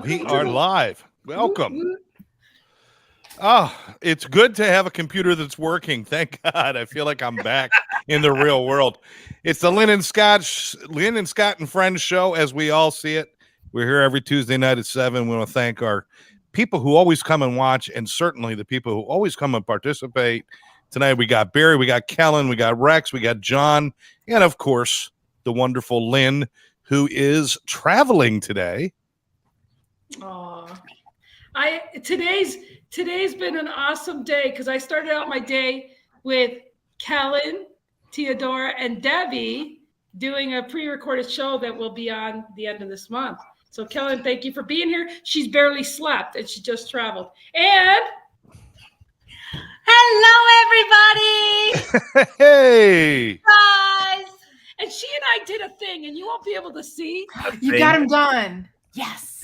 We are live. Welcome. Oh, it's good to have a computer that's working. Thank God. I feel like I'm back in the real world. It's the Lynn and Scott and Friends show, as we all see it. We're here every Tuesday night at 7. We want to thank our people who always come and watch, and certainly the people who always come and participate. Tonight we got Barry, we got Kellen, we got Rex, we got John, and of course the wonderful Lynn, who is traveling today. Oh, today's been an awesome day because I started out my day with Kellen, Theodora, and Debbie doing a pre-recorded show that will be on the end of this month. So Kellen, thank you for being here. She's barely slept and she just traveled. And hello, everybody. Hey, Guys. And she and I did a thing, and you won't be able to see. You got them done. Yes.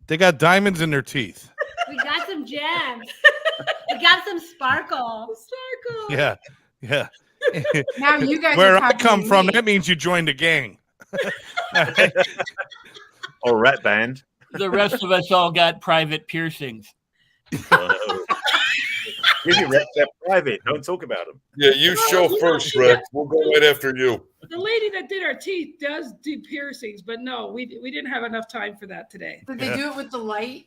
they got diamonds in their teeth. We got some gems. We got some sparkle. Yeah. Now you guys. Where I come from, that means you joined a gang. Or rat band. The rest of us all got private piercings. Maybe Rex that private. Don't talk about them. Yeah, you show first, Rex. We'll go right after you. The lady that did our teeth does do piercings, but no, we didn't have enough time for that today. Did they do it with the light?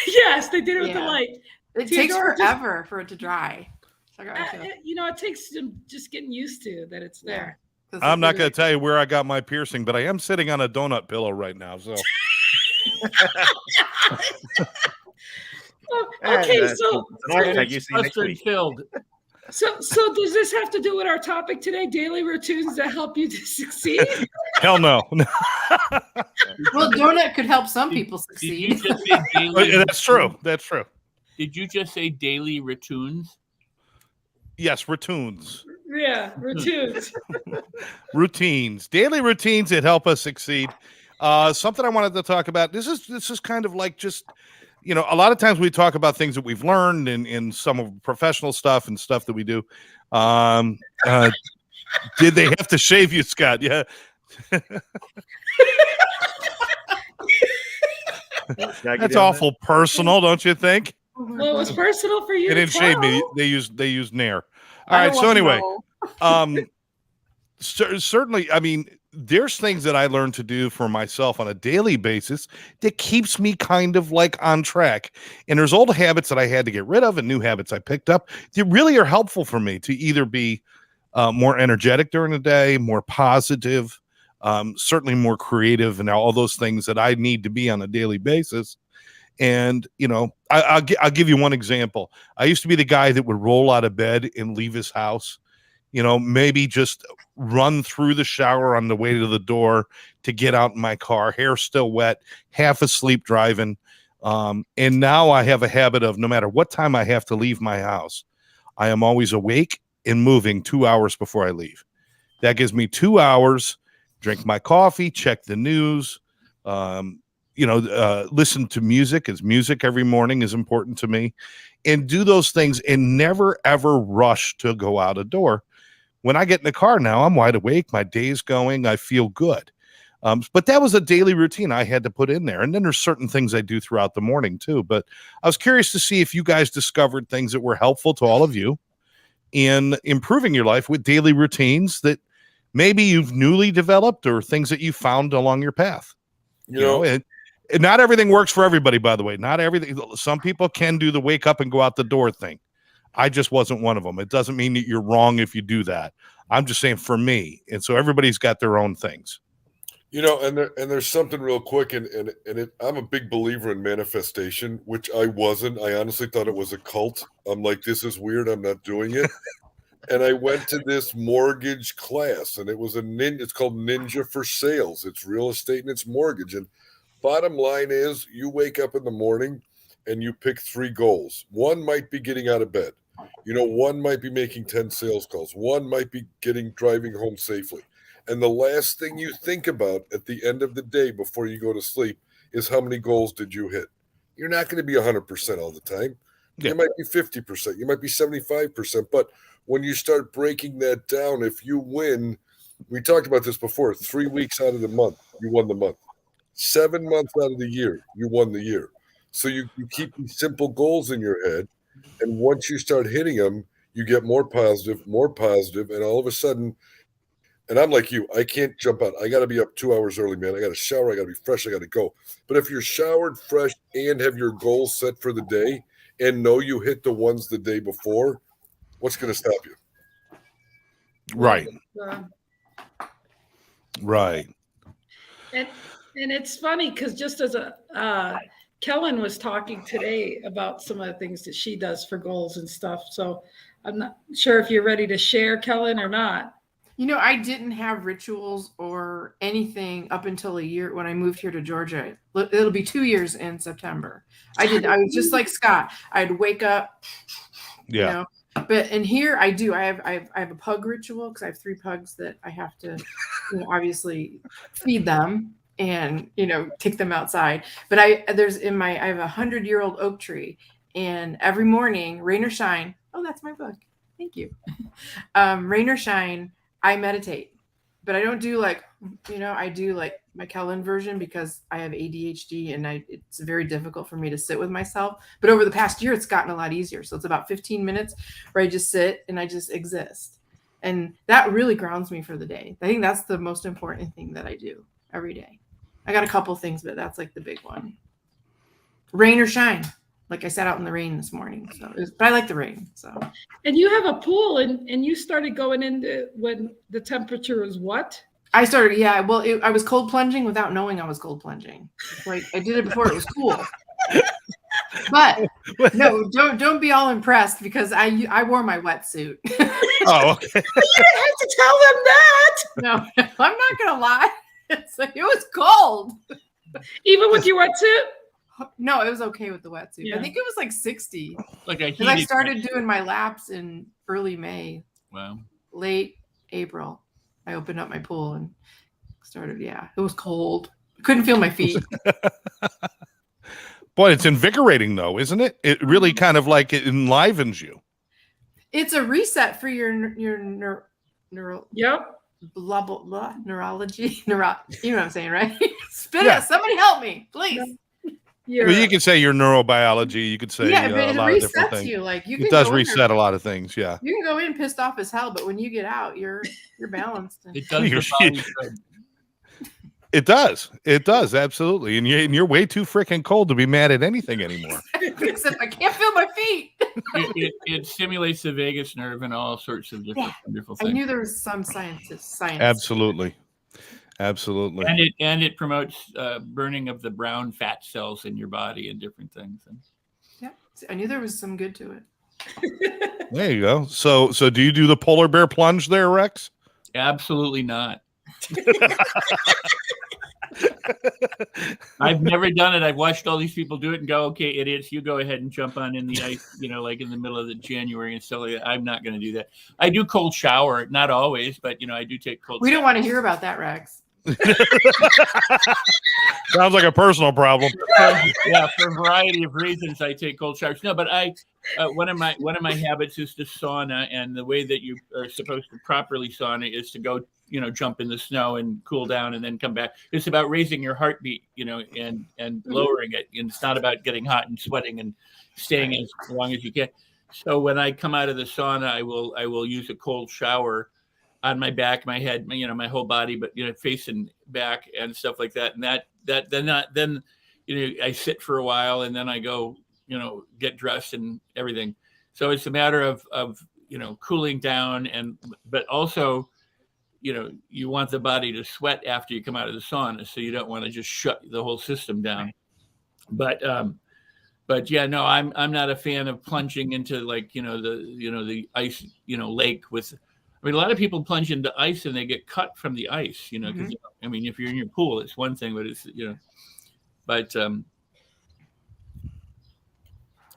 Yes, they did it with the light. It takes forever for it to dry. It takes some just getting used to that it's there. I'm not going to tell you where I got my piercing, but I am sitting on a donut pillow right now. So, okay, so filled. So does this have to do with our topic today? Daily routines that help you to succeed? Hell no. Well, donut could help some people succeed. Did you just say daily That's true. That's true. Did you just say daily routines? Yes, routines. Yeah, routines. Routines. Daily routines that help us succeed. Something I wanted to talk about. This is kind of like just, a lot of times we talk about things that we've learned in some of professional stuff and stuff that we do. Did they have to shave you, Scott? Yeah. That's awful personal, don't you think? Well, it was personal for you. They didn't shave me. They used Nair. All right. So anyway, certainly, I mean, there's things that I learned to do for myself on a daily basis that keeps me kind of like on track. And there's old habits that I had to get rid of and new habits I picked up that really are helpful for me to either be more energetic during the day, more positive, certainly more creative, and all those things that I need to be on a daily basis. And, I'll give you one example. I used to be the guy that would roll out of bed and leave his house, maybe just run through the shower on the way to the door to get out in my car, hair still wet, half asleep driving. And now I have a habit of no matter what time I have to leave my house, I am always awake and moving 2 hours before I leave. That gives me 2 hours, drink my coffee, check the news, listen to music, as music every morning is important to me, and do those things and never, ever rush to go out a door. When I get in the car now, I'm wide awake. My day's going. I feel good. But that was a daily routine I had to put in there. And then there's certain things I do throughout the morning too. But I was curious to see if you guys discovered things that were helpful to all of you in improving your life with daily routines that maybe you've newly developed or things that you found along your path. And not everything works for everybody, by the way. Not everything. Some people can do the wake up and go out the door thing. I just wasn't one of them. It doesn't mean that you're wrong if you do that. I'm just saying for me. And so everybody's got their own things. And there's something real quick. I'm a big believer in manifestation, which I wasn't. I honestly thought it was a cult. I'm like, this is weird. I'm not doing it. And I went to this mortgage class, and it's called Ninja for Sales. It's real estate and it's mortgage. And bottom line is you wake up in the morning and you pick 3 goals. One might be getting out of bed. One might be making 10 sales calls. One might be driving home safely. And the last thing you think about at the end of the day before you go to sleep is how many goals did you hit? You're not going to be 100% all the time. Yeah. You might be 50%. You might be 75%. But when you start breaking that down, if you win, we talked about this before, 3 weeks out of the month, you won the month. 7 months out of the year, you won the year. So you keep these simple goals in your head, and once you start hitting them, you get more positive, and all of a sudden, and I'm like you, I can't jump out. I got to be up 2 hours early, man. I got to shower, I got to be fresh, I got to go. But if you're showered, fresh, and have your goals set for the day, and know you hit the ones the day before, what's going to stop you? Right. Uh, Right. and it's funny because just as Kellen was talking today about some of the things that she does for goals and stuff. So I'm not sure if you're ready to share, Kellen, or not. You know, I didn't have rituals or anything up until a year when I moved here to Georgia. It'll be 2 years in September. I was just like Scott. I'd wake up, Yeah. you know, but in here I do. I have a pug ritual because I have 3 pugs that I have to, you know, obviously feed them and, you know, take them outside. But I have a 100-year-old oak tree, and every morning, rain or shine. Oh, that's my book. Thank you. Rain or shine, I meditate, but I don't do like, you know, I do like my Kellen version because I have ADHD and it's very difficult for me to sit with myself. But over the past year, it's gotten a lot easier. So it's about 15 minutes where I just sit and I just exist. And that really grounds me for the day. I think that's the most important thing that I do every day. I got a couple things, but that's like the big one. Rain or shine. Like I sat out in the rain this morning, but I like the rain. So, And you have a pool, and you started going into when the temperature was what? I started, yeah. Well, I was cold plunging without knowing I was cold plunging. Like I did it before it was cool. But no, don't be all impressed because I wore my wetsuit. Oh, okay. You didn't have to tell them that. No, I'm not gonna lie. It was cold. Even with your wetsuit? No, it was okay with the wetsuit. Yeah. I think it was like 60. Like a Because I heated started doing my laps in early May, Wow. late April. I opened up my pool and started. Yeah, it was cold. Couldn't feel my feet. Boy, it's invigorating though, isn't it? It really kind of like it enlivens you. It's a reset for your neuro. Yep. Blah blah blah neurology. You know what I'm saying, right? Spit Yeah. it. Somebody help me, please. You're, Well, you could say your neurobiology. You could say Yeah, but a it lot of different resets things. you. Like you can It does go in reset a lot of things. Yeah. You can go in pissed off as hell, but when you get out, you're balanced. It does You're- the body good. It does. It does. Absolutely. And you're way too freaking cold to be mad at anything anymore. Except I can't feel my feet. It stimulates the vagus nerve and all sorts of different wonderful I things. knew there was some science. Absolutely. Absolutely. And it promotes burning of the brown fat cells in your body and different things. And Yeah, I knew there was some good to it. There you go. So do you do the polar bear plunge there, Rex? absolutely not. I've never done it. I've watched all these people do it and go, okay, idiots, you go ahead and jump on in the ice, you know, like in the middle of the January and stuff like that. I'm not going to do that. I do cold shower, not always, but, you know, I do take cold We shower. don't want to hear about that, Rex. Sounds like a personal problem. Yeah, for a variety of reasons, I take cold showers. No, but one of my habits is to sauna, and the way that you are supposed to properly sauna is to go, you know, jump in the snow and cool down and then come back. It's about raising your heartbeat, you know, and lowering it. And it's not about getting hot and sweating and staying as long as you can. So when I come out of the sauna, I will use a cold shower on my back, my head, you know, my whole body, but, you know, facing back and stuff like that. And then, you know, I sit for a while and then I go, you know, get dressed and everything. So it's a matter of, you know, cooling down but also, you know, you want the body to sweat after you come out of the sauna. So you don't want to just shut the whole system down. But yeah, no, I'm not a fan of plunging into like, the ice, lake with, I mean, a lot of people plunge into ice and they get cut from the ice, you know, because, I mean, if you're in your pool, it's one thing, but it's, you know, but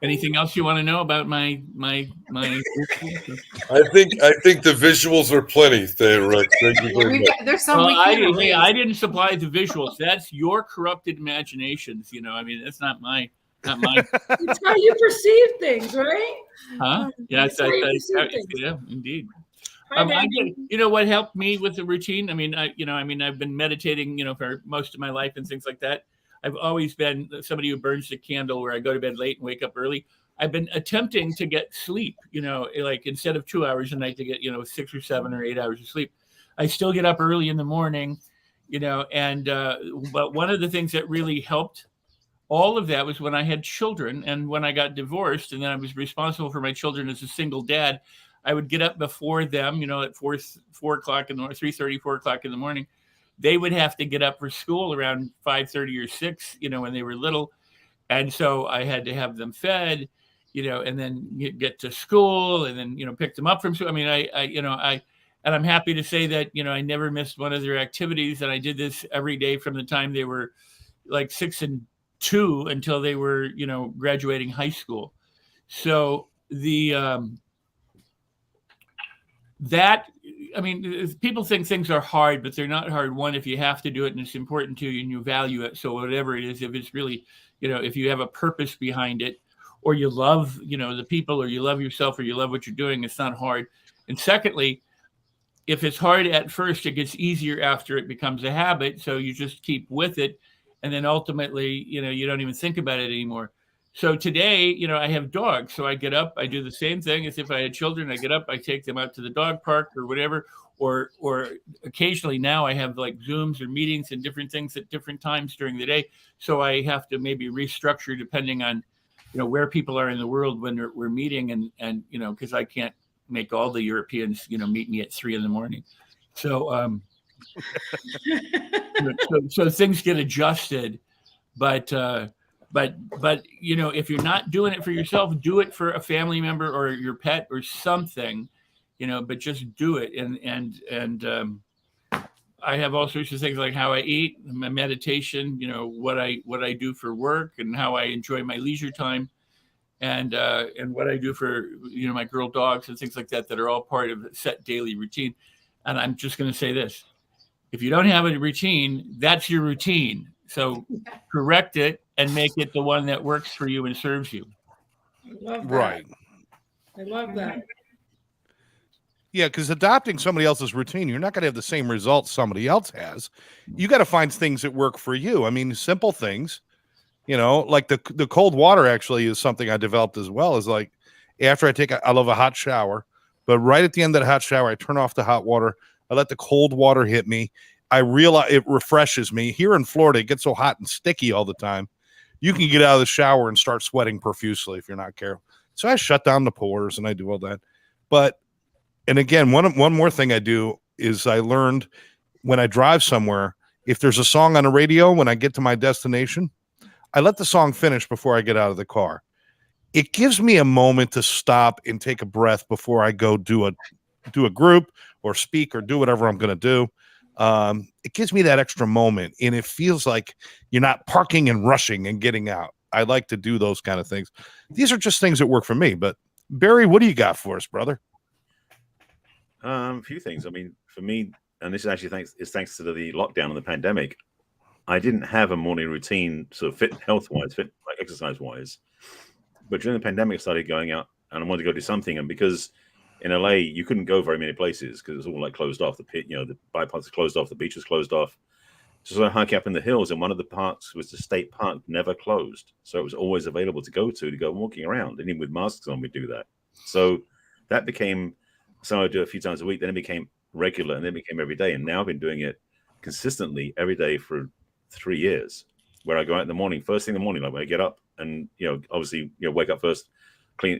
anything else you want to know about my I think the visuals are plenty there, Rex. Thank you very much. There's some. well, we I can't didn't supply the visuals. That's your corrupted imaginations, you know. I mean, that's not mine. It's how you perceive things, right? Huh? Yeah, That's how you perceive things. yeah, indeed. Hi, I baby. what helped me with the routine? I've been meditating, for most of my life and things like that. I've always been somebody who burns the candle where I go to bed late and wake up early. I've been attempting to get sleep, like instead of 2 hours a night to get, 6 or 7 or 8 hours of sleep. I still get up early in the morning, but one of the things that really helped all of that was when I had children and when I got divorced and then I was responsible for my children as a single dad. I would get up before them, at 4 o'clock in the morning, 3:30, 4 o'clock in the morning. They would have to get up for school around 5:30 or 6, when they were little. And so I had to have them fed, and then get to school and then, pick them up from school. And I'm happy to say that, I never missed one of their activities. And I did this every day from the time they were like 6 and 2 until they were, graduating high school. So people think things are hard, but they're not hard. One, if you have to do it and it's important to you and you value it. So whatever it is, if it's really, if you have a purpose behind it, or you love, the people, or you love yourself, or you love what you're doing, it's not hard. And secondly, if it's hard at first, it gets easier after it becomes a habit. So you just keep with it. And then ultimately, you don't even think about it anymore. So today, I have dogs. So I get up, I do the same thing as if I had children. I get up, I take them out to the dog park or whatever, or occasionally now I have like Zooms or meetings and different things at different times during the day. So I have to maybe restructure depending on, where people are in the world when we're meeting and because I can't make all the Europeans, meet me at 3 a.m. So, so things get adjusted, but if you're not doing it for yourself, do it for a family member or your pet or something, but just do it. And I have all sorts of things like how I eat, my meditation, what I do for work and how I enjoy my leisure time, and what I do for, my girl dogs and things like that are all part of a set daily routine. And I'm just going to say this. If you don't have a routine, that's your routine. So correct it and make it the one that works for you and serves you. I love that. Right. I love that. Yeah, because adopting somebody else's routine, you're not going to have the same results somebody else has. You got to find things that work for you. I mean, simple things, like the cold water actually is something I developed as well. Is like after I love a hot shower, but right at the end of the hot shower, I turn off the hot water. I let the cold water hit me. I realize it refreshes me. Here in Florida, it gets so hot and sticky all the time. You can get out of the shower and start sweating profusely if you're not careful. So I shut down the pores and I do all that. And again, one more thing I do is I learned when I drive somewhere, if there's a song on the radio, when I get to my destination, I let the song finish before I get out of the car. It gives me a moment to stop and take a breath before I go do a group or speak or do whatever I'm going to do. It gives me that extra moment, and it feels like you're not parking and rushing and getting out. I like to do those kind of things. These are just things that work for me. But Barry, what do you got for us, brother? A few things. I mean, for me, and this is actually thanks to the lockdown and the pandemic, I didn't have a morning routine, sort of fit health-wise, like exercise-wise. But during the pandemic, I started going out and I wanted to go do something. And because in LA, you couldn't go very many places because it's all like closed off. The pit, the bypass is closed off, the beach was closed off. So I hiking up in the hills, and one of the parks was the state park, never closed. So it was always available to go walking around. And even with masks on, we do that. So that became something I do a few times a week. Then it became regular, and then it became every day. And now I've been doing it consistently every day for 3 years, where I go out in the morning, first thing in the morning, like when I get up and, obviously, wake up first, clean,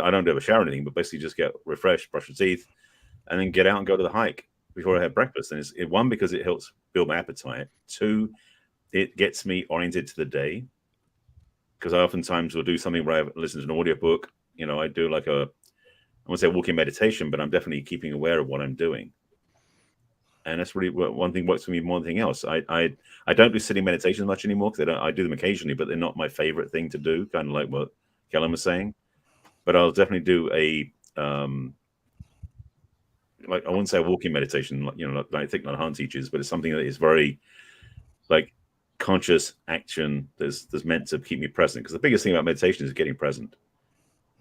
I don't have a shower or anything, but basically just get refreshed, brush your teeth, and then get out and go to the hike before I have breakfast. And it's one, because it helps build my appetite. Two, it gets me oriented to the day, because I oftentimes will do something where I listen to an audiobook. I do like I won't say walking meditation, but I'm definitely keeping aware of what I'm doing. And that's really one thing works for me more than anything else. I don't do sitting meditations much anymore, because I do them occasionally, but they're not my favorite thing to do, kind of like what Kellen was saying. But I'll definitely do a like, I wouldn't say a walking meditation, like I think that Han teaches, but it's something that is very like conscious action that's meant to keep me present. Because the biggest thing about meditation is getting present.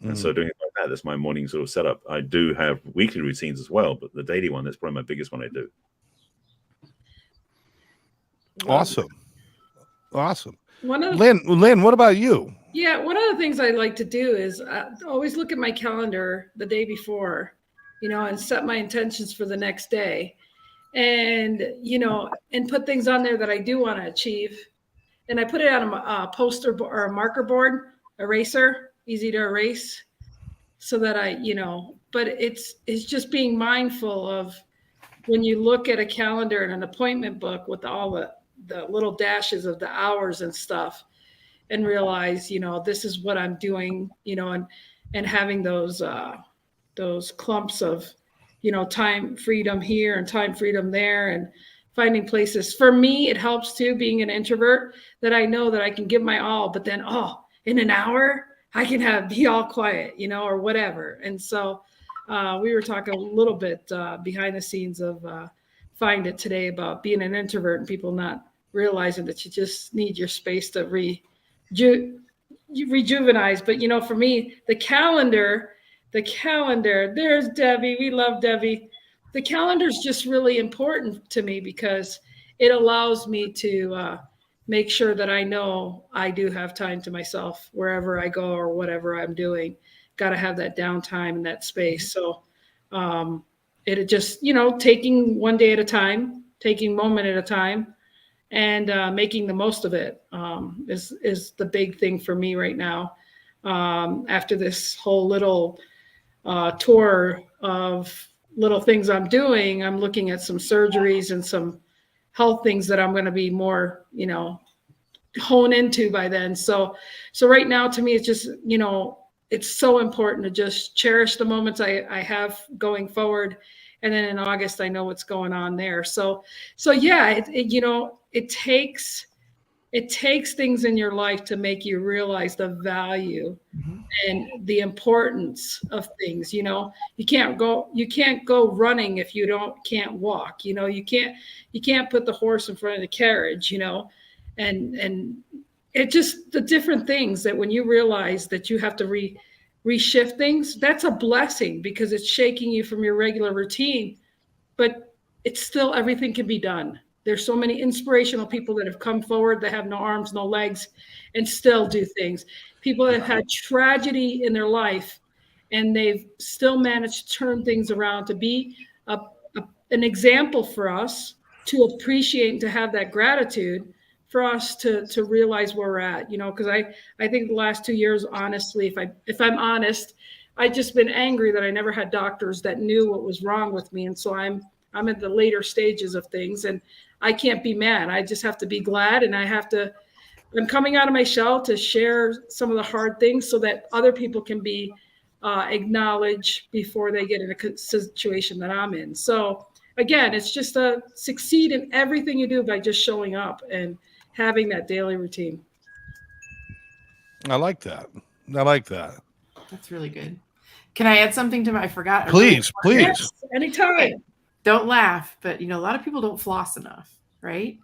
And so doing it like that, that's my morning sort of setup. I do have weekly routines as well, but the daily one, that's probably my biggest one I do. Awesome. Lynn, what about you? Yeah, one of the things I like to do is always look at my calendar the day before, and set my intentions for the next day, and and put things on there that I do want to achieve, and I put it on a poster or a marker board, eraser, easy to erase, so that But it's just being mindful of when you look at a calendar and an appointment book with all the little dashes of the hours and stuff, and realize, this is what I'm doing, and having those clumps of, time freedom here and time freedom there, and finding places. For me, it helps too, being an introvert, that I know that I can give my all, but then, in an hour, I can be all quiet, or whatever. And so we were talking a little bit behind the scenes of Find It today about being an introvert and people not realizing that you just need your space to rejuvenize. But for me, the calendar, there's Debbie, we love Debbie. The calendar is just really important to me because it allows me to make sure that I know I do have time to myself wherever I go or whatever I'm doing. Got to have that downtime and that space. So it just, taking one day at a time, taking moment at a time, and making the most of it is the big thing for me right now. After this whole little tour of little things I'm doing, I'm looking at some surgeries and some health things that I'm going to be more, hone into by then. So right now, to me, it's just, it's so important to just cherish the moments I have going forward. And then in August, I know what's going on there. So yeah, it takes things in your life to make you realize the value and the importance of things. You can't go running if you can't walk. You can't put the horse in front of the carriage. And it just the different things that when you realize that you have to reshift things, that's a blessing because it's shaking you from your regular routine, but it's still, everything can be done. There's so many inspirational people that have come forward that have no arms, no legs, and still do things. People that have had tragedy in their life and they've still managed to turn things around to be an example for us to appreciate and to have that gratitude for us to realize where we're at, because I think the last 2 years, honestly, if I'm honest, I've just been angry that I never had doctors that knew what was wrong with me. And so I'm at the later stages of things and I can't be mad. I just have to be glad. And I'm coming out of my shell to share some of the hard things so that other people can be acknowledged before they get in a situation that I'm in. So again, it's just to succeed in everything you do by just showing up and having that daily routine. I like that. That's really good. Can I add something to I forgot. Please. Yes, anytime. Okay. Don't laugh, but a lot of people don't floss enough, right?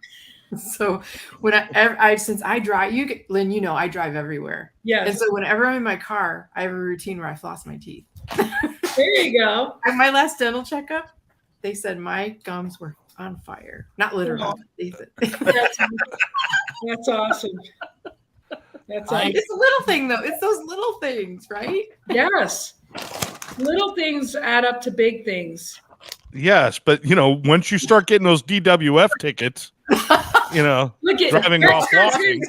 So since I drive, Lynn, I drive everywhere. Yes. And so whenever I'm in my car, I have a routine where I floss my teeth. There you go. At my last dental checkup, they said my gums were on fire. Not literally. That's awesome. That's awesome. It's a little thing, though. It's those little things, right? Yes. Little things add up to big things. Yes, but once you start getting those DWF tickets, Look at driving while flossing.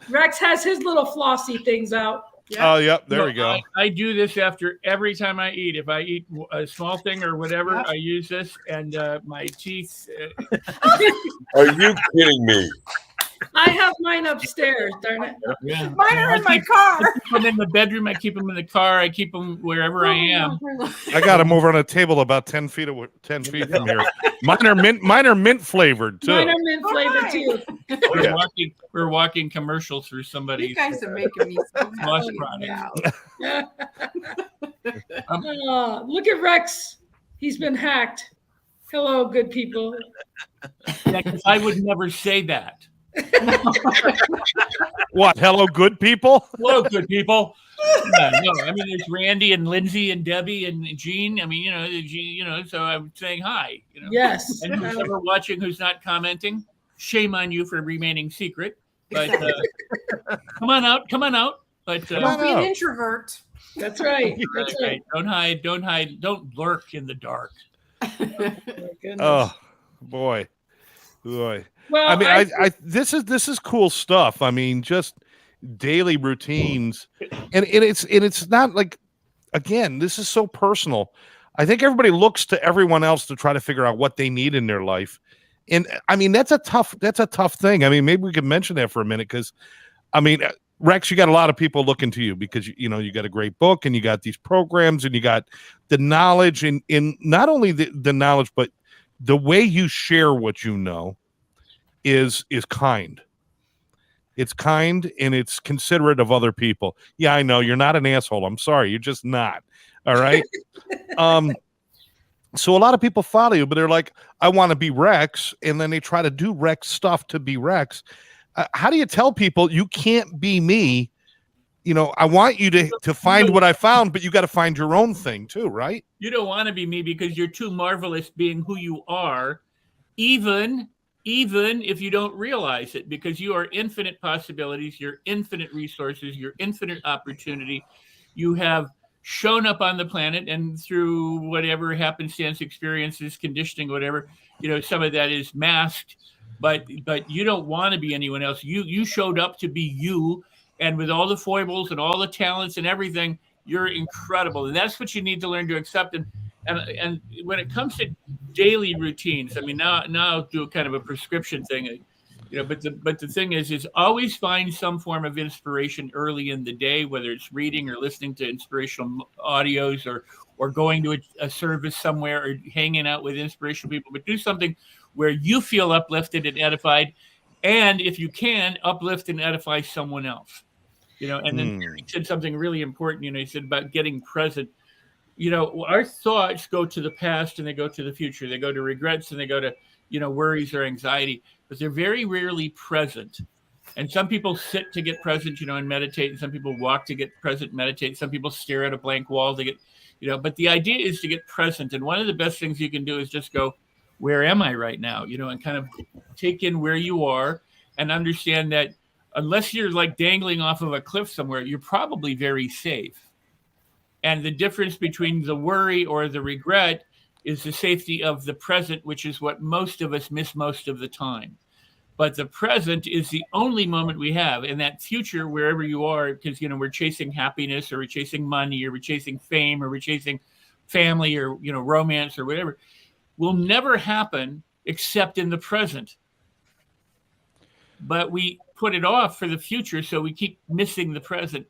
Rex has his little flossy things out. Yeah. Oh, yep. There we go. I do this after every time I eat. If I eat a small thing or whatever, I use this, and my teeth. Are you kidding me? I have mine upstairs, darn it. Yeah. Mine are in my car. I keep them in the bedroom. I keep them in the car. I keep them wherever I am. I got them over on a table about 10 feet from here. Mine are mint flavored too. Mine are mint flavored too. We're walking commercial through somebody's. You guys are making me so happy. Look at Rex. He's been hacked. Hello, good people. Yeah, 'cause I would never say that. What? Hello, good people? Hello, good people. Yeah, no, I mean, there's Randy and Lindsay and Debbie and Jean. I mean, so I'm saying hi, Yes. And who's ever watching who's not commenting, shame on you for remaining secret. But come on out. But Come on Don't be an out. introvert. That's right. That's right. Don't hide. Don't lurk in the dark. My goodness. Oh boy. Well, I mean, I this is cool stuff. I mean, just daily routines, and it's not like, again, this is so personal. I think everybody looks to everyone else to try to figure out what they need in their life, and I mean that's a tough thing. I mean, maybe we could mention that for a minute, because I mean, Rex, you got a lot of people looking to you because you got a great book, and you got these programs, and you got the knowledge, and in not only the knowledge, but the way you share what you know is kind. It's kind, and it's considerate of other people. Yeah, I know you're not an asshole. I'm sorry, you're just not. All right. So a lot of people follow you, but they're like, I want to be Rex, and then they try to do Rex stuff to be Rex. How do you tell people you can't be me? I want you to find what I found, but you got to find your own thing too, right? You don't want to be me because you're too marvelous being who you are, even if you don't realize it, because you are infinite possibilities, you're infinite resources, you're infinite opportunity. You have shown up on the planet, and through whatever happenstance, experiences, conditioning, whatever, some of that is masked, but you don't want to be anyone else. You showed up to be you, and with all the foibles and all the talents and everything, you're incredible. And that's what you need to learn to accept. And when it comes to daily routines, I mean, now I'll do kind of a prescription thing, but the thing is always find some form of inspiration early in the day, whether it's reading or listening to inspirational audios or going to a service somewhere or hanging out with inspirational people, but do something where you feel uplifted and edified. And if you can, uplift and edify someone else, and then he said something really important, he said about getting present. Our thoughts go to the past and they go to the future. They go to regrets and they go to, worries or anxiety, but they're very rarely present. And some people sit to get present, and meditate. And some people walk to get present, meditate. Some people stare at a blank wall to get, but the idea is to get present. And one of the best things you can do is just go, where am I right now? And kind of take in where you are and understand that unless you're like dangling off of a cliff somewhere, you're probably very safe. And the difference between the worry or the regret is the safety of the present, which is what most of us miss most of the time. But the present is the only moment we have. And that future, wherever you are, because, we're chasing happiness, or we're chasing money, or we're chasing fame, or we're chasing family, or, romance, or whatever, will never happen except in the present. But we put it off for the future, so we keep missing the present,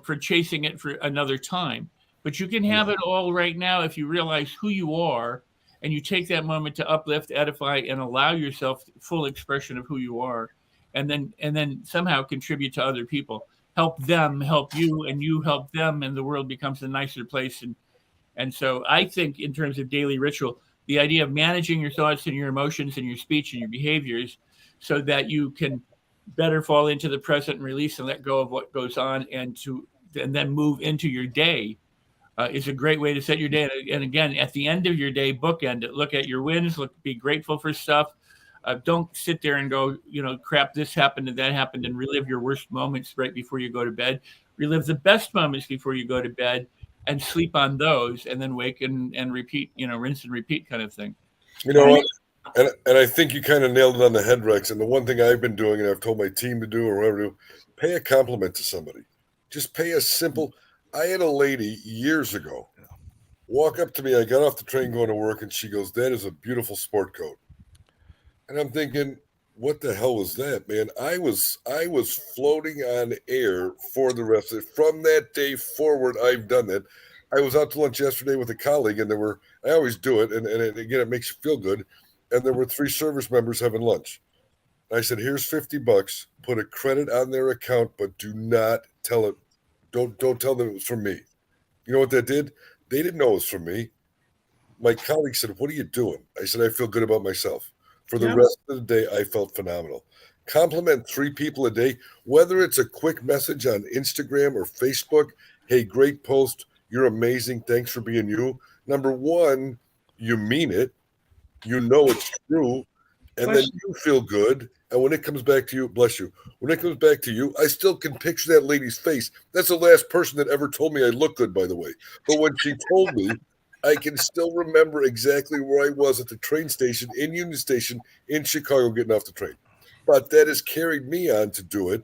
for chasing it for another time. But you can have it all right now if you realize who you are, and you take that moment to uplift, edify, and allow yourself full expression of who you are, and then somehow contribute to other people. Help them help you, and you help them, and the world becomes a nicer place. And so I think in terms of daily ritual, the idea of managing your thoughts and your emotions and your speech and your behaviors so that you can better fall into the present and release and let go of what goes on, and then move into your day is a great way to set your day. And again, at the end of your day, bookend it. Look at your wins. Be grateful for stuff. Don't sit there and go, crap, this happened and that happened, and relive your worst moments right before you go to bed. Relive the best moments before you go to bed, and sleep on those, and then wake and repeat, rinse and repeat kind of thing. You know what? And I think you kind of nailed it on the head, Rex. And the one thing I've been doing, and I've told my team to do, or whatever to do, pay a compliment to somebody. Just pay a simple. I had a lady years ago walk up to me. I got off the train going to work, and she goes, "That is a beautiful sport coat." And I'm thinking, what the hell was that, man? I was floating on air for the rest of it. From that day forward, I've done that. I was out to lunch yesterday with a colleague, and I always do it, and again, it makes you feel good. And there were 3 service members having lunch. I said, "Here's $50. Put a credit on their account, but do not tell it. Don't tell them it was from me." You know what that did? They didn't know it was from me. My colleague said, "What are you doing?" I said, "I feel good about myself." For the rest of the day, I felt phenomenal. compliment 3 people a day, whether it's a quick message on Instagram or Facebook. Hey, great post. You're amazing. Thanks for being you. Number one, you mean it. You know it's true. And then you feel good. And when it comes back to you, bless you. When it comes back to you, I still can picture that lady's face. That's the last person that ever told me I look good, by the way. But when she told me, I can still remember exactly where I was at the train station in Union Station in Chicago getting off the train. But that has carried me on to do it.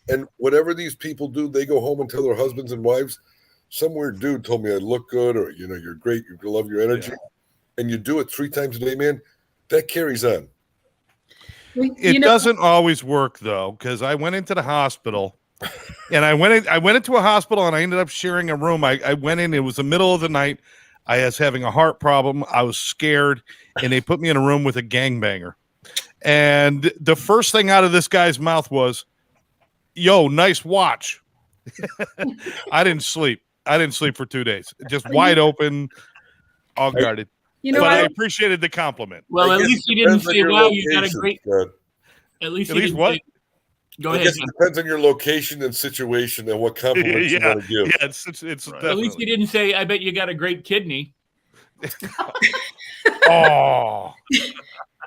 And whatever these people do, they go home and tell their husbands and wives, some weird dude told me I look good, or, you know, you're great, you love your energy. Yeah. And you do it 3 times a day, man, that carries on. It doesn't always work, though, because I went into the hospital and I went into a hospital and I ended up sharing a room. I went in, it was the middle of the night. I was having a heart problem. I was scared, and they put me in a room with a gangbanger. And the first thing out of this guy's mouth was, "Yo, nice watch." I didn't sleep. I didn't sleep for 2 days. Just wide open, all guarded. You know, but I appreciated the compliment. Well, at least you didn't say, "Wow, you got a great." At least what? Go ahead. It depends on your location and situation and what compliments you want to give. Yeah, it's right. At least you didn't say, "I bet you got a great kidney." Oh,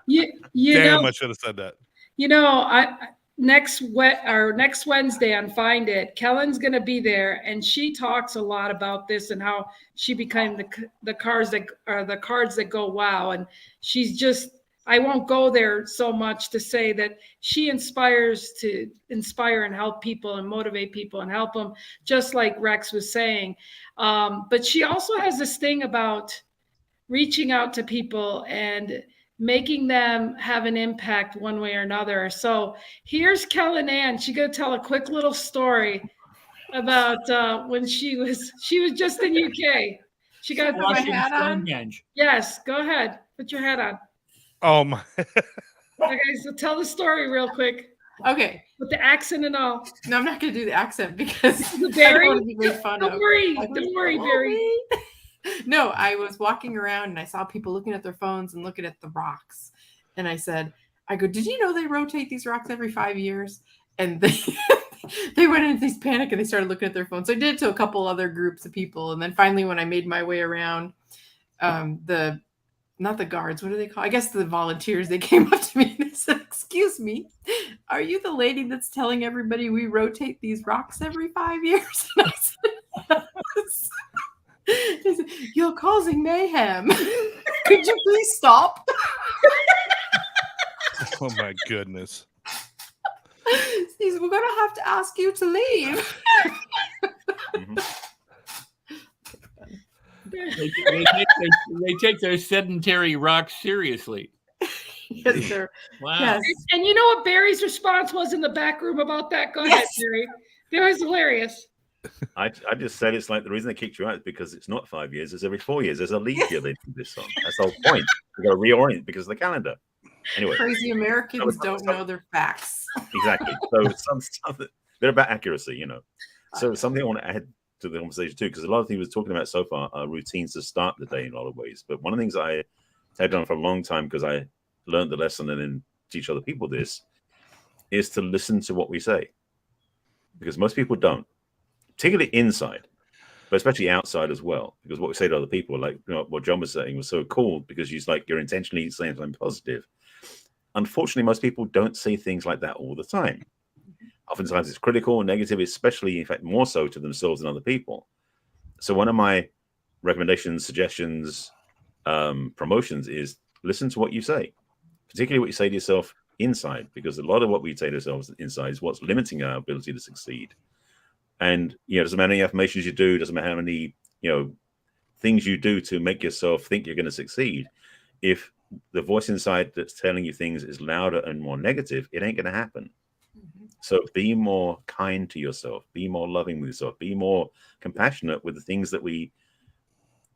you damn! know, I should have said that. You know, next Wednesday on Find It, Kellen's going to be there, and she talks a lot about this and how she became the cards that go wow. And she's just, I won't go there so much to say that she inspires to inspire and help people and motivate people and help them, just like Rex was saying. But she also has this thing about reaching out to people and making them have an impact one way or another. So here's Kellen Ann. She's going to tell a quick little story about when she was just in UK. She got my hat on. Yes, go ahead. Put your hat on. Oh my. Okay, so tell the story real quick. Okay. With the accent and all. No, I'm not going to do the accent because Barry, I don't want to be made fun of. Don't worry, Barry. No, I was walking around and I saw people looking at their phones and looking at the rocks. And I go, did you know they rotate these rocks every 5 years? And they went into this panic and they started looking at their phones. So I did it to a couple other groups of people. And then finally, when I made my way around, not the guards, what do they call? I guess the volunteers, they came up to me and they said, "Excuse me, are you the lady that's telling everybody we rotate these rocks every 5 years?" And I said, "Yes." "You're causing mayhem. Could you please stop?" Oh my goodness. We're gonna have to ask you to leave. They take their sedentary rocks seriously. Yes, sir. Wow. Yes. And you know what Barry's response was in the back room about that? Go ahead, Barry. That was hilarious. I just said it's like the reason they kicked you out is because it's not 5 years, it's every 4 years. There's a leap year they do this on. That's the whole point. You got to reorient because of the calendar. Anyway, Crazy Americans don't know their facts. Exactly. So something they're about accuracy, you know. So something I want to add to the conversation too, because a lot of things we're talking about so far are routines to start the day in a lot of ways. But one of the things I have done for a long time, because I learned the lesson and then teach other people this, is to listen to what we say, because most people don't. Particularly inside, but especially outside as well, because what we say to other people, like what John was saying, was so cool because you're intentionally saying something positive. Unfortunately, most people don't say things like that all the time. Oftentimes it's critical and negative, especially, in fact, more so to themselves than other people. So one of my recommendations, suggestions, promotions is listen to what you say, particularly what you say to yourself inside, because a lot of what we say to ourselves inside is what's limiting our ability to succeed. And, it doesn't matter how many affirmations you do, doesn't matter how many, things you do to make yourself think you're going to succeed. If the voice inside that's telling you things is louder and more negative, it ain't going to happen. Mm-hmm. So be more kind to yourself, be more loving with yourself, be more compassionate with the things that we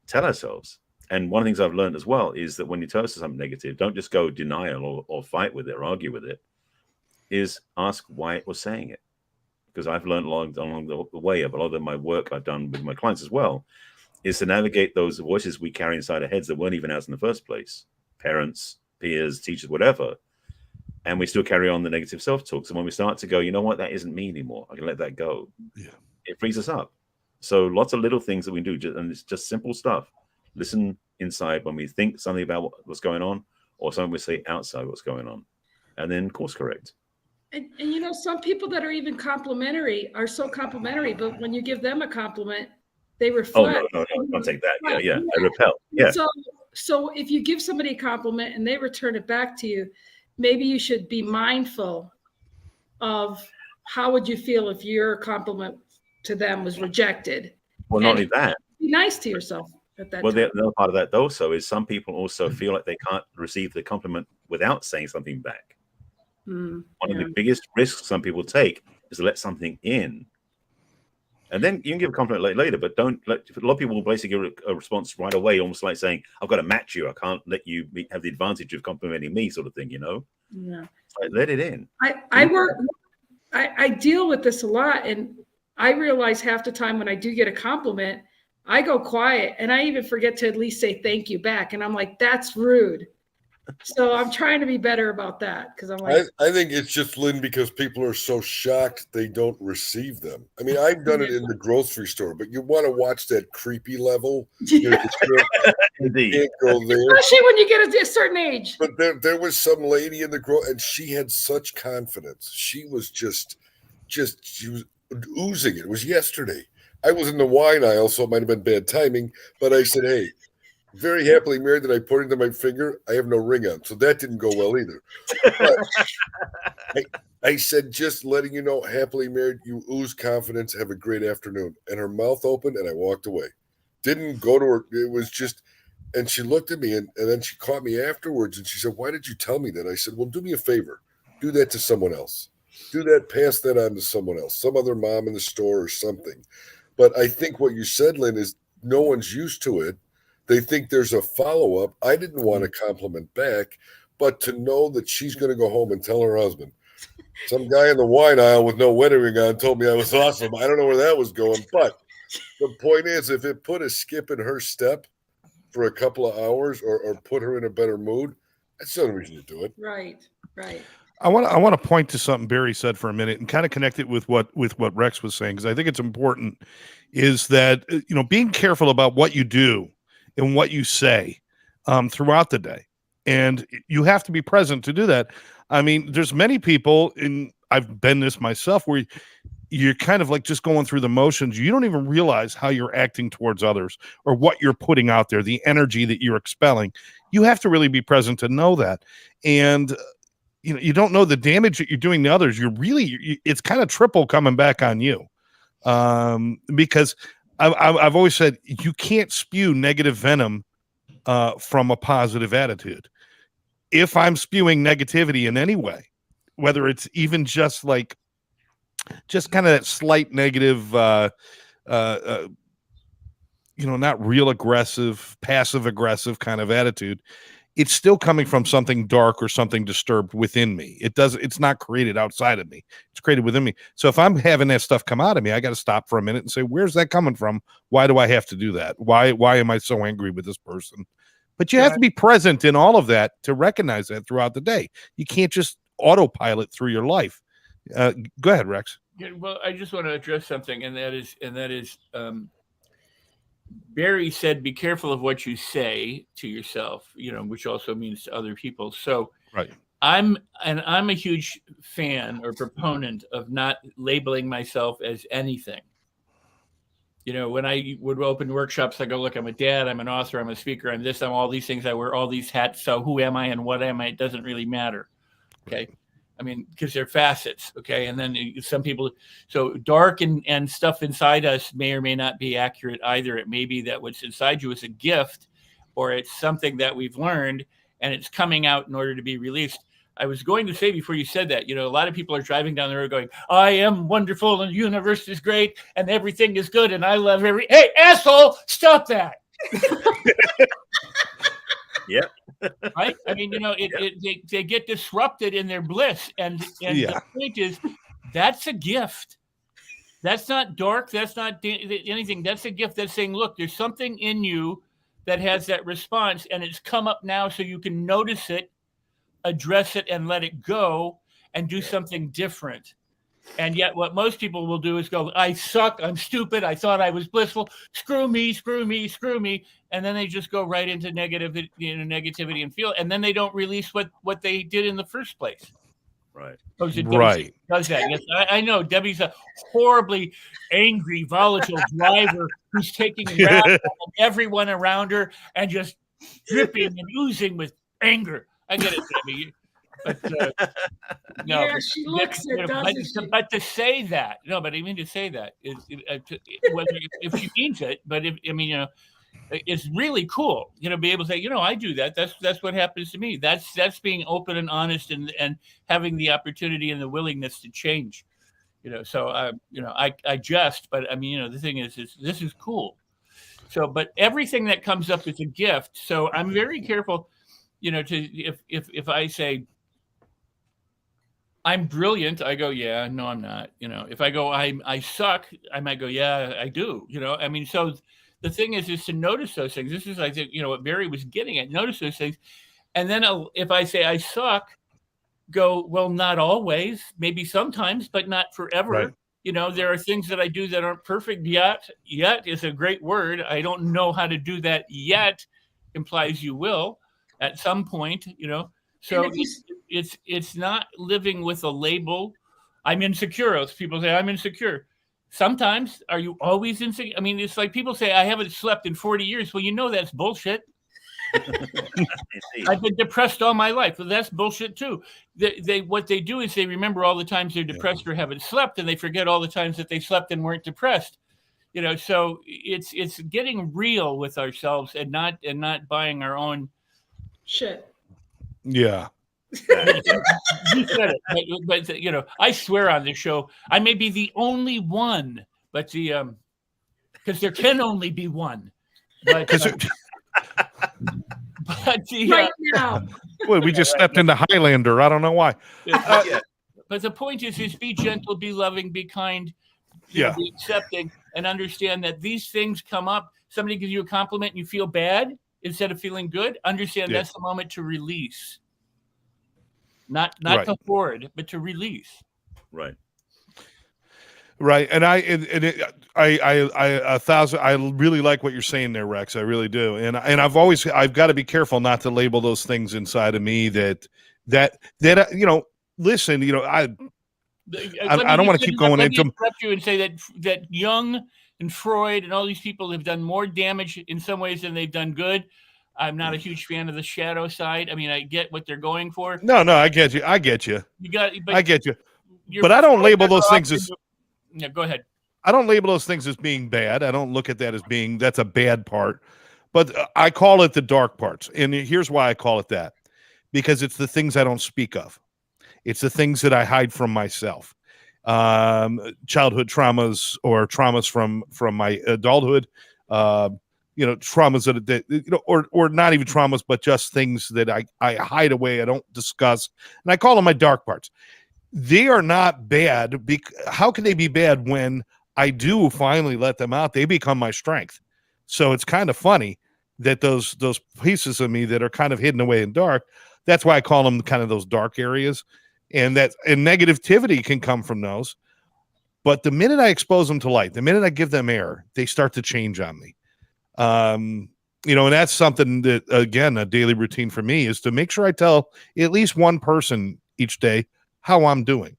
tell ourselves. And one of the things I've learned as well is that when you tell us something negative, don't just go denial or fight with it or argue with it, is ask why it was saying it. Because I've learned along the way of a lot of my work I've done with my clients as well, is to navigate those voices we carry inside our heads that weren't even ours in the first place. Parents, peers, teachers, whatever. and we still carry on the negative self-talk. So when we start to go, you know what, that isn't me anymore, I can let that go. Yeah. It frees us up. So lots of little things that we do, and it's just simple stuff. Listen inside when we think something about what's going on, or something we say outside what's going on, and then course correct. And you know, some people that are even complimentary are so complimentary, but when you give them a compliment, they reflect. Oh, no, don't take that. Yeah. I repel. Yeah. So if you give somebody a compliment and they return it back to you, maybe you should be mindful of how would you feel if your compliment to them was rejected. Well, not only that. Be nice to yourself at that well, time. the other part of that also is some people also feel like they can't receive the compliment without saying something back. One of the biggest risks some people take is to let something in. And then you can give a compliment later, but don't let a lot of people will basically give a response right away, almost like saying, I've got to match you. I can't let you have the advantage of complimenting me, sort of thing, you know? Yeah. Like, let it in. I deal with this a lot, and I realize half the time when I do get a compliment, I go quiet and I even forget to at least say thank you back. And I'm like, that's rude. So I'm trying to be better about that because I'm like, I think it's just, Lynn, because people are so shocked they don't receive them. I mean, I've done it in the grocery store, but you want to watch that creepy level. You know, you can't go there. Especially when you get a certain age. But there was some lady in the and she had such confidence. She was she was oozing it. It was yesterday. I was in the wine aisle, so it might have been bad timing, but I said, hey, very happily married, that I pointed to my finger. I have no ring on, so that didn't go well either. But I said, just letting you know, happily married, you ooze confidence. Have a great afternoon. And her mouth opened, and I walked away. Didn't go to her. It was just, and she looked at me, and then she caught me afterwards, and she said, why did you tell me that? I said, well, do me a favor. Do that to someone else. Do that, pass that on to someone else, some other mom in the store or something. But I think what you said, Lynn, is no one's used to it. They think there's a follow-up. I didn't want to compliment back, but to know that she's going to go home and tell her husband, some guy in the wine aisle with no wedding ring on told me I was awesome. I don't know where that was going, but the point is, if it put a skip in her step for a couple of hours or put her in a better mood, that's the only reason to do it. Right. I want to point to something Barry said for a minute and kind of connect it with what Rex was saying, because I think it's important, is that, you know, being careful about what you do and what you say throughout the day. And you have to be present to do that. I mean, there's many people, and I've been this myself, where you're kind of like just going through the motions. You don't even realize how you're acting towards others or what you're putting out there, the energy that you're expelling. You have to really be present to know that. And you know, you don't know the damage that you're doing to others. It's kind of triple coming back on you. Because I've always said you can't spew negative venom from a positive attitude. If I'm spewing negativity in any way, whether it's even just kind of that slight negative, not real aggressive, passive aggressive kind of attitude, it's still coming from something dark or something disturbed within me. It's not created outside of me. It's created within me. So if I'm having that stuff come out of me, I got to stop for a minute and say, where's that coming from? Why do I have to do that? Why am I so angry with this person? But you have to be present in all of that to recognize that throughout the day. You can't just autopilot through your life. Go ahead, Rex. Yeah, well, I just want to address something, and that is Barry said, be careful of what you say to yourself, you know, which also means to other people. So right. I'm a huge fan or proponent of not labeling myself as anything. You know, when I would open workshops, I go, look, I'm a dad, I'm an author, I'm a speaker, I'm this, I'm all these things, I wear all these hats. So who am I and what am I? It doesn't really matter. Okay. Right. I mean, because they're facets. Okay. And then some people, so dark and stuff inside us may or may not be accurate either. It may be that what's inside you is a gift, or it's something that we've learned and it's coming out in order to be released. I was going to say before you said that, you know, a lot of people are driving down the road going, I am wonderful and the universe is great and everything is good and I love hey, asshole, stop that. Yeah. Right? I mean, you know, they get disrupted in their bliss. And the point is, that's a gift. That's not dark. That's not anything. That's a gift that's saying, look, there's something in you that has that response and it's come up now so you can notice it address it and let it go and do something different. And yet what most people will do is go, I suck, I'm stupid, I thought I was blissful, screw me, screw me, screw me. And then they just go right into negativity and feel, and then they don't release what they did in the first place. Right. Right. Does that? Yes, I know. Debbie's a horribly angry, volatile driver who's taking wrath on everyone around her and just dripping and oozing with anger. I get it, Debbie. But no, Yeah, she looks it, doesn't she? But to say that, no, but I mean to say that is whether if she means it, but if I mean, it's really cool, be able to say, I do that. That's what happens to me. That's being open and honest and having the opportunity and the willingness to change. So I jest, but I mean, the thing is this is cool. So, but everything that comes up is a gift. So I'm very careful, to if I say I'm brilliant, I go, yeah, no, I'm not. If I go, I suck, I might go, yeah, I do. I mean, so the thing is to notice those things. This is, I think, what Barry was getting at. Notice those things, and then if I say I suck, go, well, not always, maybe sometimes, but not forever. Right. There are things that I do that aren't perfect yet. Yet is a great word. I don't know how to do that yet. Implies you will at some point. So it's not living with a label. I'm insecure. As people say, I'm insecure. Sometimes, are you always insecure? I mean, it's like people say, I haven't slept in 40 years. Well, that's bullshit. I've been depressed all my life. Well, that's bullshit too. What they do is they remember all the times they're depressed or haven't slept, and they forget all the times that they slept and weren't depressed. So it's getting real with ourselves and not buying our own shit. Yeah. You said it, but I swear on this show, I may be the only one, but because there can only be one. But right now, well, we just stepped into Highlander. I don't know why. But the point is be gentle, be loving, be kind, be accepting, and understand that these things come up. Somebody gives you a compliment and you feel bad instead of feeling good. Understand that's the moment to release. Not right. To hoard, but to release. Right. Right. And I really like what you're saying there, Rex. I really do. And I've got to be careful not to label those things inside of me that listen, I don't want to keep going into. Let me interrupt you and say that Jung and Freud and all these people have done more damage in some ways than they've done good. I'm not a huge fan of the shadow side. I mean, I get what they're going for. No, I get you. I get you. I get you. But I don't label those things as. Yeah, go ahead. I don't label those things as being bad. I don't look at that as being that's a bad part. But I call it the dark parts. And here's why I call it that. Because it's the things I don't speak of. It's the things that I hide from myself. Childhood traumas or traumas from my adulthood. Traumas that or not even traumas, but just things that I hide away. I don't discuss. And I call them my dark parts. They are not bad. How can they be bad when I do finally let them out? They become my strength. So it's kind of funny that those pieces of me that are kind of hidden away in dark, that's why I call them kind of those dark areas. And negativity can come from those. But the minute I expose them to light, the minute I give them air, they start to change on me. And that's something that, again, a daily routine for me is to make sure I tell at least one person each day how I'm doing.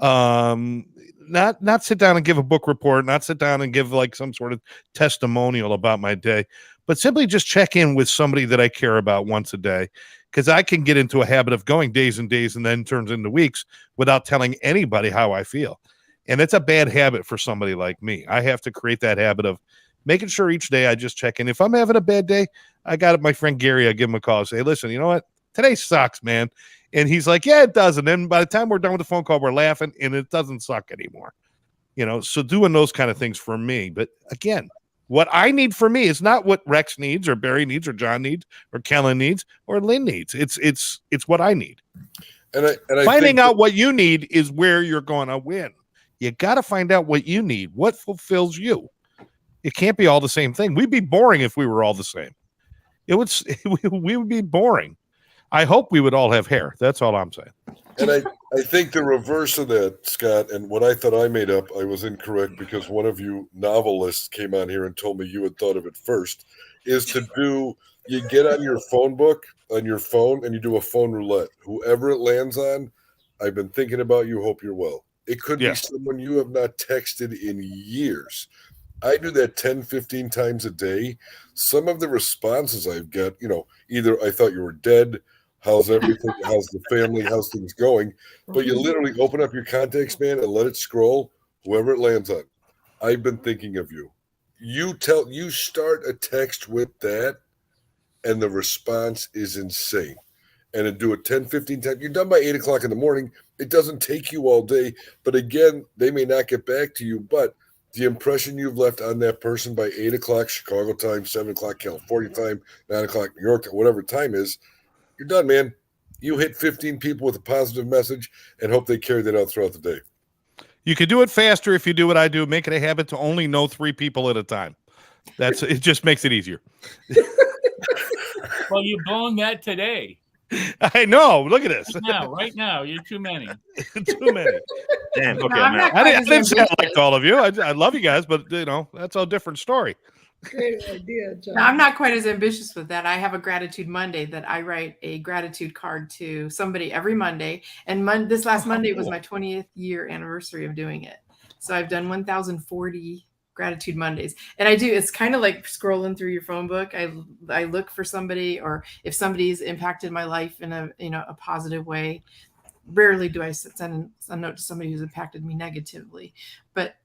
Not sit down and give a book report, not sit down and give like some sort of testimonial about my day, but simply just check in with somebody that I care about once a day. Because I can get into a habit of going days and days and then turns into weeks without telling anybody how I feel. And it's a bad habit for somebody like me. I have to create that habit of making sure each day I just check in. If I'm having a bad day, I got my friend Gary, I give him a call and say, listen, you know what? Today sucks, man. And he's like, yeah, it does. And then by the time we're done with the phone call, we're laughing and it doesn't suck anymore. So doing those kind of things for me. But again, what I need for me is not what Rex needs or Barry needs or John needs or Kellen needs or Lynn needs. It's what I need. And I finding out what you need is where you're going to win. You got to find out what you need, what fulfills you. It can't be all the same thing. We'd be boring if we were all the same. We would be boring. I hope we would all have hair. That's all I'm saying. And I think the reverse of that, Scott, and what I thought I made up, I was incorrect because one of you novelists came on here and told me you had thought of it first, is to do, you get on your phone book on your phone and you do a phone roulette. Whoever it lands on, I've been thinking about you, hope you're well. It could Yeah. be someone you have not texted in years. I do that 10, 15 times a day. Some of the responses I've got, either I thought you were dead, how's everything, how's the family, how's things going? But you literally open up your contacts, man, and let it scroll, whoever it lands on. I've been thinking of you. You start a text with that, and the response is insane. And then do it 10, 15 times. You're done by 8 o'clock in the morning. It doesn't take you all day. But again, they may not get back to you, but the impression you've left on that person by 8 o'clock Chicago time, 7 o'clock California time, 9 o'clock New York, whatever time is, you're done, man. You hit 15 people with a positive message and hope they carry that out throughout the day. You can do it faster if you do what I do. Make it a habit to only know 3 people at a time. It just makes it easier. Well, you've blown that today. I know. Look at this. Right now, you're too many. Too many. Damn. Okay, I'm not I quite as didn't say I ambitious. liked all of you. I love you guys, but that's a different story. Great idea, John. No, I'm not quite as ambitious with that. I have a gratitude Monday that I write a gratitude card to somebody every Monday. And this last Monday was my 20th year anniversary of doing it. So I've done 1,040 gratitude Mondays. And I do, it's kind of like scrolling through your phone book. I look for somebody, or if somebody's impacted my life in a positive way. Rarely do I send a note to somebody who's impacted me negatively. But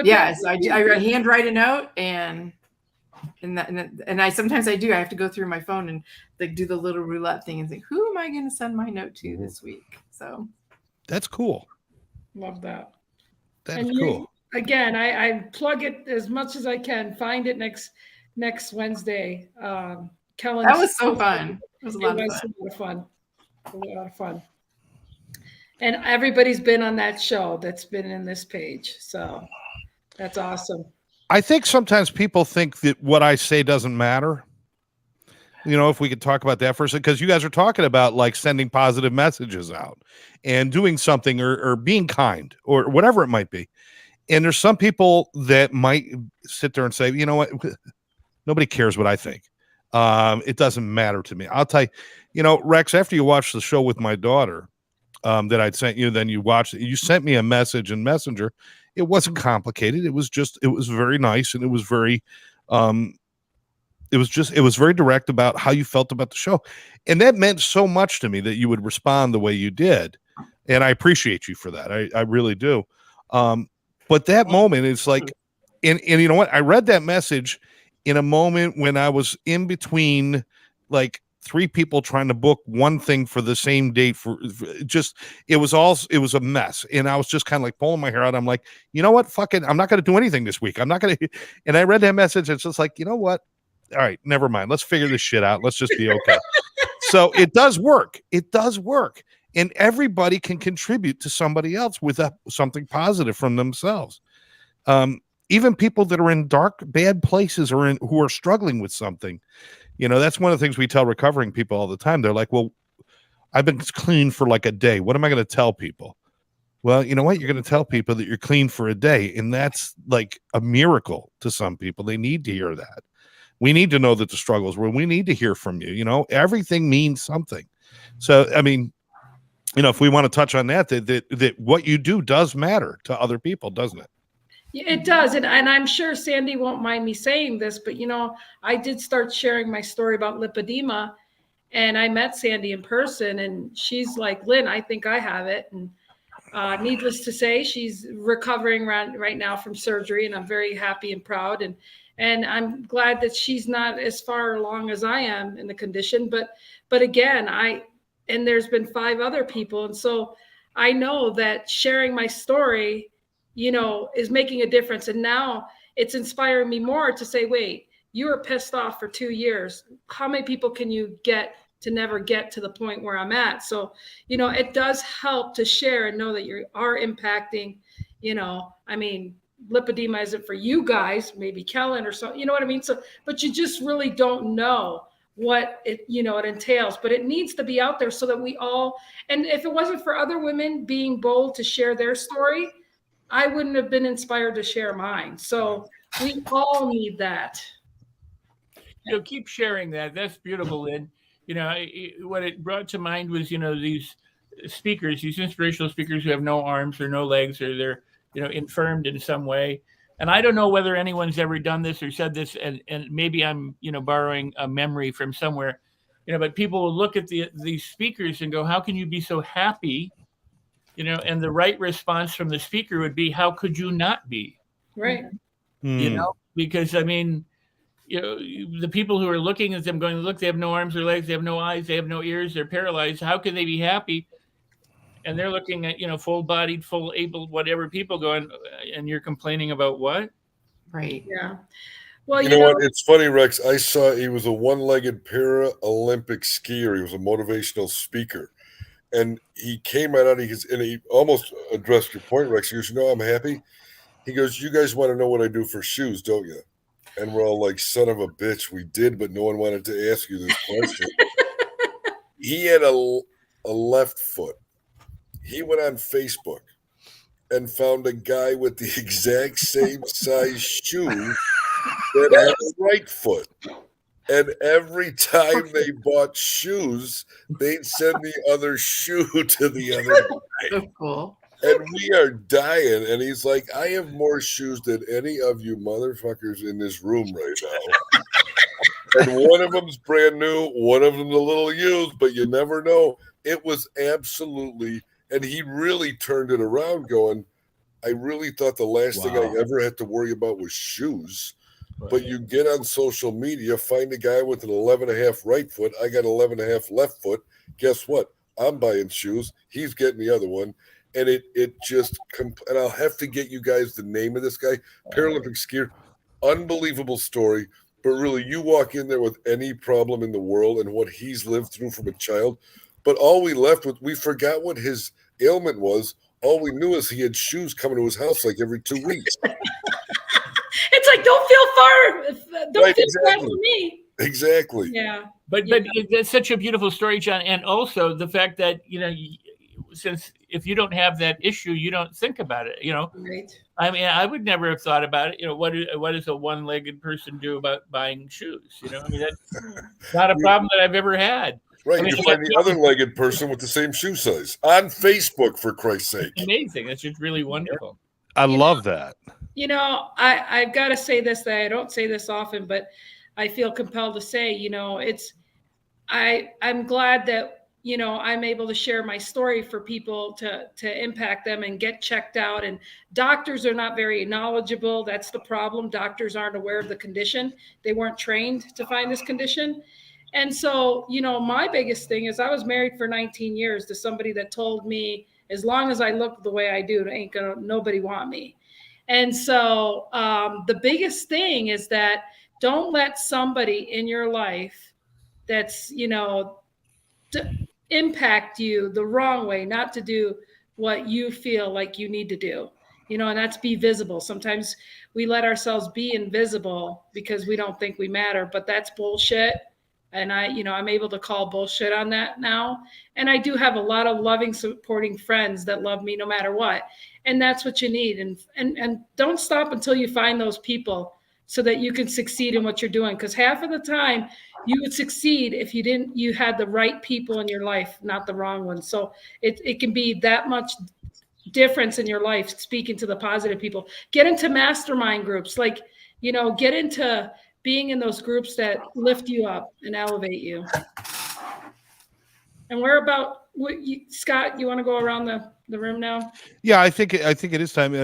yeah, so I handwrite a note and I sometimes I have to go through my phone and like do the little roulette thing and think, who am I going to send my note to this week? So That's cool. Love that. That's And cool. Again, I plug it as much as I can. Find it next Wednesday. Kellen, that was so fun. It was a lot of fun. A lot of fun. And everybody's been on that show that's been in this page. So that's awesome. I think sometimes people think that what I say doesn't matter. If we could talk about that for a second, because you guys are talking about like sending positive messages out and doing something or being kind or whatever it might be. And there's some people that might sit there and say, you know what? Nobody cares what I think. It doesn't matter to me. I'll tell you, Rex, after you watched the show with my daughter that I'd sent you, then you watched it. You sent me a message in Messenger. It wasn't complicated. It was very nice. And it was very, it was very direct about how you felt about the show. And that meant so much to me that you would respond the way you did. And I appreciate you for that. I really do. But that moment is like, and you know what? I read that message in a moment when I was in between like 3 people trying to book one thing for the same date it was a mess. And I was just kind of like pulling my hair out. I'm like, you know what? Fuck it. I'm not going to do anything this week. I'm not going to. And I read that message. It's just like, you know what? All right, never mind. Let's figure this shit out. Let's just be okay. So it does work. It does work. And everybody can contribute to somebody else with something positive from themselves. Even people that are in dark, bad places or who are struggling with something. That's one of the things we tell recovering people all the time. They're like, well, I've been clean for like a day. What am I going to tell people? Well, you know what? You're going to tell people that you're clean for a day. And that's like a miracle to some people. They need to hear that. We need to know that the struggle is real. We need to hear from you. Everything means something. So, I mean, if we want to touch on that what you do does matter to other people, doesn't it? Yeah, it does. And I'm sure Sandy won't mind me saying this, but I did start sharing my story about lipedema, and I met Sandy in person, and she's like, Lynn, I think I have it. And needless to say, she's recovering right now from surgery, and I'm very happy and proud. And I'm glad that she's not as far along as I am in the condition. But again, and there's been 5 other people. And so I know that sharing my story, is making a difference. And now it's inspiring me more to say, wait, you were pissed off for 2 years. How many people can you get to never get to the point where I'm at? So, it does help to share and know that you are impacting, lipedema isn't for you guys, maybe Kellen or so, you know what I mean? So, but you just really don't know what it entails, but it needs to be out there so that we all, and if it wasn't for other women being bold to share their story, I wouldn't have been inspired to share mine. So we all need that. Keep sharing that. That's beautiful, Lynn. What it brought to mind was, these speakers, these inspirational speakers who have no arms or no legs, or they're, infirmed in some way. And I don't know whether anyone's ever done this or said this, and maybe I'm, borrowing a memory from somewhere, but people will look at these speakers and go, how can you be so happy? And the right response from the speaker would be, how could you not be? Right. Because I mean, the people who are looking at them going, look, they have no arms or legs, they have no eyes, they have no ears, they're paralyzed. How can they be happy? And they're looking at, full-bodied, full-able, whatever people going, and you're complaining about what? Right. Yeah. Well, you know what? It's funny, Rex. I saw he was a one-legged Paralympic skier. He was a motivational speaker. And he came right out, and he almost addressed your point, Rex. He goes, I'm happy. He goes, you guys want to know what I do for shoes, don't you? And we're all like, son of a bitch, we did, but no one wanted to ask you this question. He had a left foot. He went on Facebook and found a guy with the exact same size shoe that had a right foot. And every time they bought shoes, they'd send the other shoe to the other guy. So cool. And we are dying. And he's like, I have more shoes than any of you motherfuckers in this room right now. And one of them's brand new, one of them's a little used, but you never know. It was absolutely, and he really turned it around going, I really thought the last thing I ever had to worry about was shoes. Right. But you get on social media, find a guy with an 11.5 right foot. I got 11.5 left foot. Guess what? I'm buying shoes. He's getting the other one. And it just, and I'll have to get you guys the name of this guy, Paralympic skier. Unbelievable story. But really, you walk in there with any problem in the world and what he's lived through from a child. But all we left with, we forgot what his ailment was. All we knew is he had shoes coming to his house like every 2 weeks. It's like, don't feel far. Don't feel bad for me. Exactly. Yeah. But that's such a beautiful story, John. And also the fact that, since if you don't have that issue, you don't think about it, Right. I mean, I would never have thought about it. What does a one-legged person do about buying shoes? I mean, that's not a problem that I've ever had. Right. I mean, you find the other legged person with the same shoe size on Facebook, for Christ's sake. Amazing. That's just really wonderful. I love that. I've got to say this, that I don't say this often, but I feel compelled to say, I'm glad that, I'm able to share my story for people to impact them and get checked out. And doctors are not very knowledgeable. That's the problem. Doctors aren't aware of the condition. They weren't trained to find this condition. And so, my biggest thing is I was married for 19 years to somebody that told me, as long as I look the way I do, nobody want me. And so the biggest thing is that don't let somebody in your life that's, impact you the wrong way, not to do what you feel like you need to do, and that's be visible. Sometimes we let ourselves be invisible because we don't think we matter, but that's bullshit. And I'm able to call bullshit on that now. And I do have a lot of loving, supporting friends that love me no matter what. And that's what you need. And don't stop until you find those people so that you can succeed in what you're doing. Because half of the time you would succeed if you had the right people in your life, not the wrong ones. So it can be that much difference in your life, speaking to the positive people. Get into mastermind groups, get into being in those groups that lift you up and elevate you. And Scott, you want to go around the room now? Yeah, I think it is time.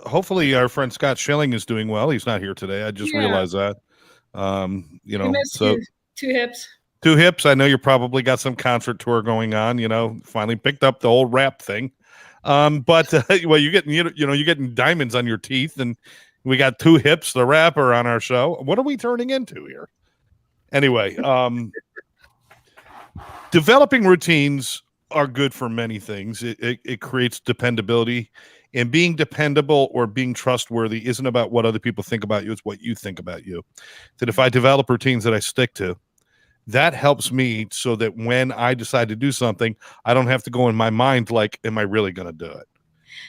Hopefully our friend Scott Schilling is doing well. He's not here today. I just realized that. So 2 hips. 2 hips. I know you probably got some concert tour going on, finally picked up the whole rap thing. But well, you're getting diamonds on your teeth, and we got 2 hips, the rapper, on our show. What are we turning into here? Anyway, developing routines are good for many things. It creates dependability, and being dependable or being trustworthy isn't about what other people think about you. It's what you think about you. That if I develop routines that I stick to, That helps me so that when I decide to do something, I don't have to go in my mind like, am I really going to do it?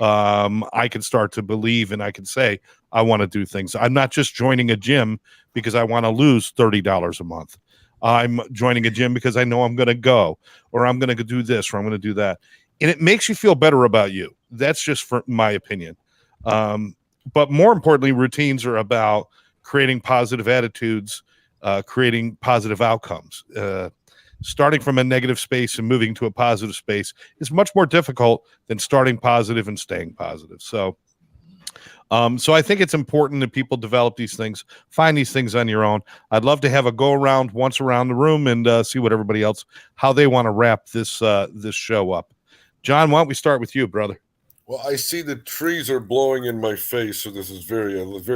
I can start to believe and I can say, I want to do things. I'm not just joining a gym because I want to lose $30 a month. I'm joining a gym because I know I'm going to go, or I'm going to do this, or I'm going to do that. And it makes you feel better about you. That's just for my opinion. But more importantly, routines are about creating positive attitudes, creating positive outcomes. Starting from a negative space and moving to a positive space is much more difficult than starting positive and staying positive. So I think it's important that people develop these things, find these things on your own. I'd love to have a go around once around the room and see what everybody else, how they want to wrap this show up. John, why don't we start with you, brother? Well, I see the trees are blowing in my face, so this is very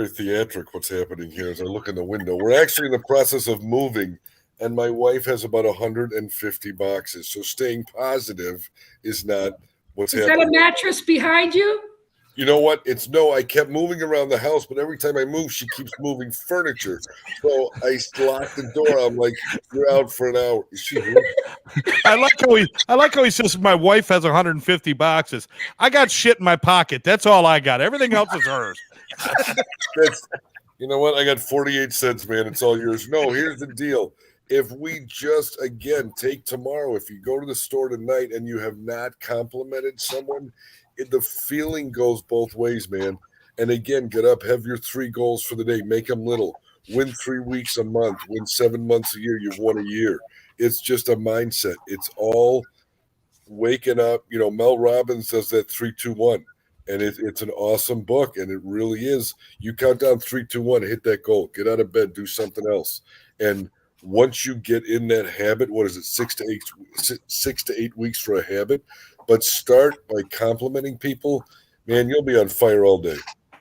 theatric what's happening here as I look in the window. We're actually in the process of moving, and my wife has about 150 boxes, so staying positive is not what's happening. Is that a mattress behind you? You know what? I kept moving around the house, but every time I move, she keeps moving furniture. So I locked the door. I'm like, you're out for an hour. I like how he says my wife has 150 boxes. I got shit in my pocket. That's all I got. Everything else is hers. You know what? I got 48 cents, man. It's all yours. No, here's the deal. If we just, again, take tomorrow, if you go to the store tonight and you have not complimented someone, the feeling goes both ways, man. And again, get up, have your 3 goals for the day, make them little, win 3 weeks a month, win 7 months a year, you've won a year. It's just a mindset. It's all waking up. You know, Mel Robbins does that 3-2-1, and it's an awesome book. And it really is. You count down 3-2-1, hit that goal, get out of bed, do something else. And once you get in that habit, what is it, 6 to 8 weeks for a habit? But start by complimenting people. Man, you'll be on fire all day.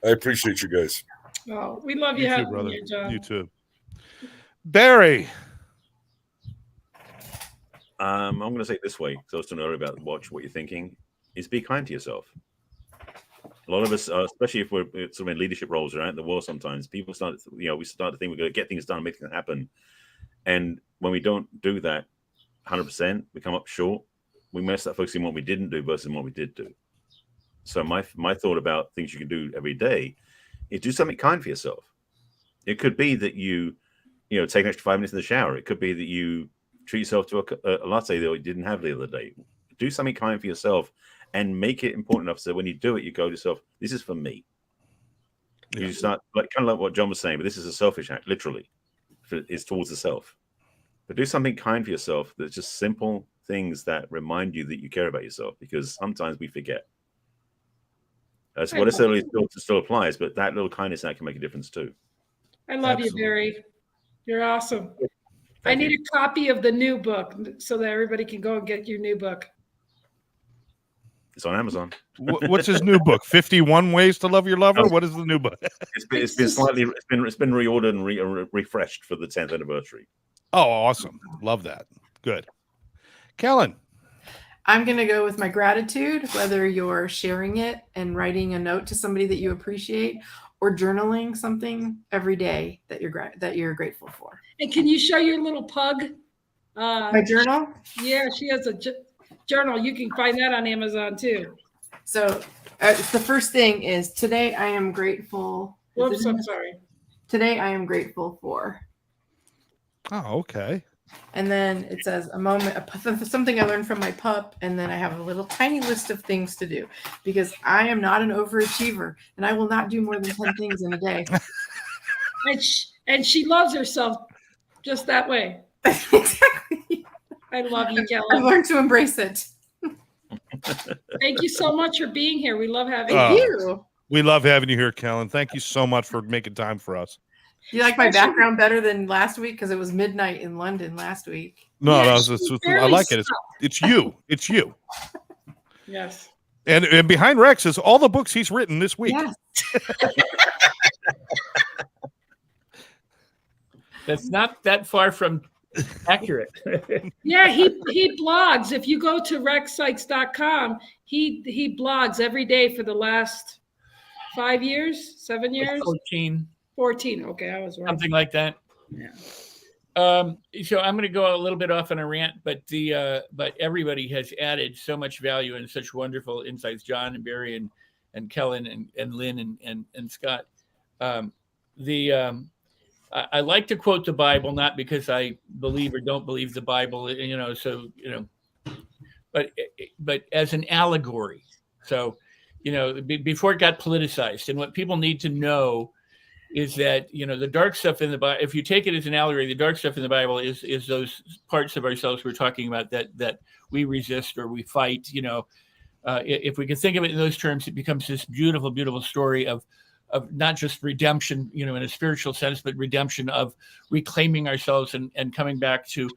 I appreciate you guys. Oh, we love you, too, brother. You, John. You too. Barry. I'm going to say it this way, because I was talking earlier about watch what you're thinking, is be kind to yourself. A lot of us, especially if we're sort of in leadership roles around the world, sometimes people start, we start to think we're going to get things done, make things happen. And when we don't do that 100%, we come up short. We may start focusing on what we didn't do versus what we did do. So my thought about things you can do every day is do something kind for yourself. It could be that you take an extra 5 minutes in the shower. It could be that you treat yourself to a latte that you didn't have the other day. Do something kind for yourself and make it important enough so when you do it, you go to yourself, this is for me. You start kind of like what John was saying, but this is a selfish act, literally. It's towards the self. But do something kind for yourself that's just simple things that remind you that you care about yourself, because sometimes we forget. That's what necessarily still applies, but that little kindness that can make a difference too. I love you, Barry. You're awesome. I need a copy of the new book so that everybody can go and get your new book. It's on Amazon. What's his new book? 51 Ways to Love Your Lover? What is the new book? It's been reordered and refreshed for the 10th anniversary. Oh, awesome. Love that. Good. Kellen. I'm going to go with my gratitude, whether you're sharing it and writing a note to somebody that you appreciate or journaling something every day that you're grateful for. And can you show your little pug? My journal? Yeah, she has a journal. You can find that on Amazon too. So the first thing is today I am grateful. Whoops, I'm sorry. Today I am grateful for. Oh, okay. And then it says something I learned from my pup. And then I have a little tiny list of things to do because I am not an overachiever and I will not do more than 10 things in a day. And she loves herself just that way. Exactly. I love you, Kelly. I've learned to embrace it. Thank you so much for being here. We love having you. We love having you here, Kellen. Thank you so much for making time for us. Do you like my background better than last week? Because it was midnight in London last week. No, I like it. It's you. It's you. Yes. And behind Rex is all the books he's written this week. Yes. That's not that far from accurate. Yeah, he blogs. If you go to rexsykes.com, he blogs every day for the last 5 years, 7 years? 14. 14. Okay, I was wrong. Something like that. Yeah. So I'm going to go a little bit off on a rant, but everybody has added so much value and such wonderful insights. John and Barry and Kellen and Lynn and Scott. I like to quote the Bible, not because I believe or don't believe the Bible, but as an allegory. So, before it got politicized, and what people need to know is that, the dark stuff in the Bible, if you take it as an allegory, the dark stuff in the Bible is those parts of ourselves we're talking about that we resist or we fight. If we can think of it in those terms, it becomes this beautiful, beautiful story of not just redemption, in a spiritual sense, but redemption of reclaiming ourselves and coming back to